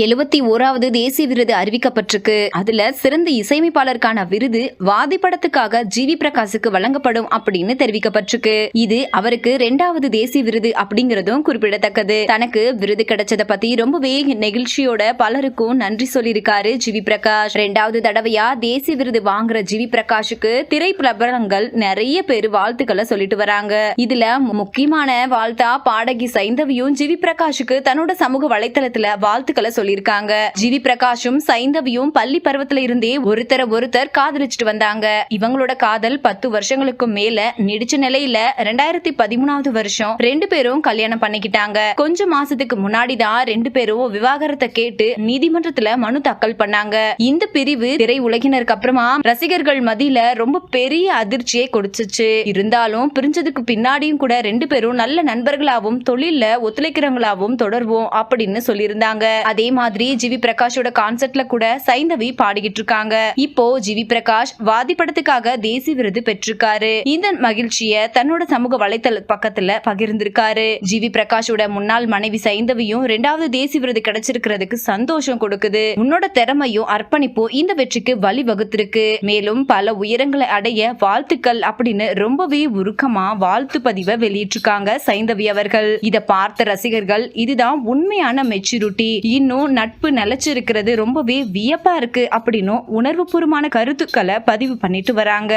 71வது தேசிய விருது அறிவிக்கப்பட்டிருக்கு. அதுல சிறந்த இசையமைப்பாளருக்கான விருது வாதி படத்துக்காக ஜிவி பிரகாஷுக்கு வழங்கப்படும் அப்படின்னு தெரிவிக்கப்பட்டிருக்கு. இது அவருக்கு 2வது தேசிய விருது அப்படிங்கறதும் குறிப்பிடத்தக்கது. தனக்கு விருது கிடைச்சத பத்தி ரொம்பவே நெகிழ்ச்சியோட பலருக்கும் நன்றி சொல்லியிருக்காரு ஜிவி பிரகாஷ். 2வது தடவையா தேசிய விருது வாங்குற ஜிவி பிரகாஷுக்கு திரை பிரபலங்கள் நிறைய பேர் வாழ்த்துக்களை சொல்லிட்டு வராங்க. இதுல முக்கியமான வாழ்த்தா பாடகி சைந்தவியும் ஜிவி பிரகாஷுக்கு தன்னோட சமூக வலைத்தளத்துல வாழ்த்துக்களை சொல்லிருக்காங்க. ஜிவி பிரகாஷும் சைந்தவியும் பள்ளி பருவத்துல இருந்தே ஒருத்தர் காதலிச்சுட்டு வந்தாங்க. இவங்களோட காதல் 10 வருஷங்களுக்கு மேல நீடிச்ச நிலையில 2013வது வருஷம் 2 பேரும் கல்யாணம் பண்ணிக்கிட்டாங்க. கொஞ்ச மாசத்துக்கு முன்னாடிதான் 2 பேரும் விவாகரத்தை கேட்டு நீதிமன்றத்துல மனு தாக்கல் பண்ணாங்க. இந்த பிரிவு திரை உலகினருக்கு அப்புறமா ரசிகர்கள் மத்தியில ரொம்ப பெரிய அதிர்ச்சியை கொடுத்துச்சு. இருந்தாலும் பிரிஞ்சதுக்கு பின்னாடியும் கூட 2 பேரும் நல்ல நண்பர்களாவும் தொழில ஒத்துழைக்கிறவங்களாவும் தொடர்வோம் அப்படின்னு சொல்லியிருந்தாங்க. அதே மாதிரி ஜிவி பிரகாஷோட கான்சர்ட்ல கூட சைந்தவி பாடிக்கிட்டு இருக்காங்க. இப்போ ஜிவி பிரகாஷ் வாதி படத்துக்காக தேசிய விருது பெற்றிருக்காரு. இந்த மகிழ்ச்சிய தன்னோட சமூக வலைத்தள பக்கத்துல பகிர்ந்திருக்காரு. ஜிவி பிரகாஷோட முன்னாள் மனைவி சைந்தவியும் 2வது தேசிய விருது கிடைச்சிருக்கிறதுக்கு சந்தோஷம் கொடுக்குது. உன்னோட திறமையும் அர்ப்பணிப்பும் இந்த வெற்றிக்கு வழி வகுத்திருக்கு. மேலும் பல உயரங்களை அடைய வாழ்த்துக்கள் அப்படின்னு ரொம்பவே உருக்கமா வாழ்த்து பதிவை வெளியிட்டிருக்காங்க சைந்தவி அவர்கள். இத பார்த்த ரசிகர்கள் இதுதான் உண்மையான மெச்சூரிட்டி, இன்னும் நட்பு நிலைச்சிருக்கிறது ரொம்பவே வியப்பா இருக்கு அப்படின்னு உணர்வுபூர்வமான கருத்துக்களை பதிவு பண்ணிட்டு வராங்க.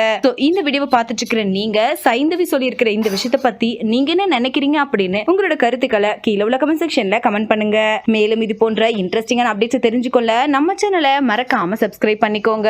இந்த வீடியோவை பார்த்துட்டு இருக்கிற நீங்க சைந்தவி சொல்லி இருக்கிற இந்த விஷயத்தை பத்தி நீங்க என்ன நினைக்கிறீங்க அப்படின்னு உங்களோட கருத்துக்களை கீழே உள்ள கமெண்ட் செக்ஷன்ல கமெண்ட் பண்ணுங்க. மேலும் இது போன்ற இன்ட்ரெஸ்டிங்கான அப்டேட்ஸ் தெரிஞ்சுக்கொள்ள நம்ம சேனலை மறக்காம சப்ஸ்கிரைப் பண்ணிக்கோங்க.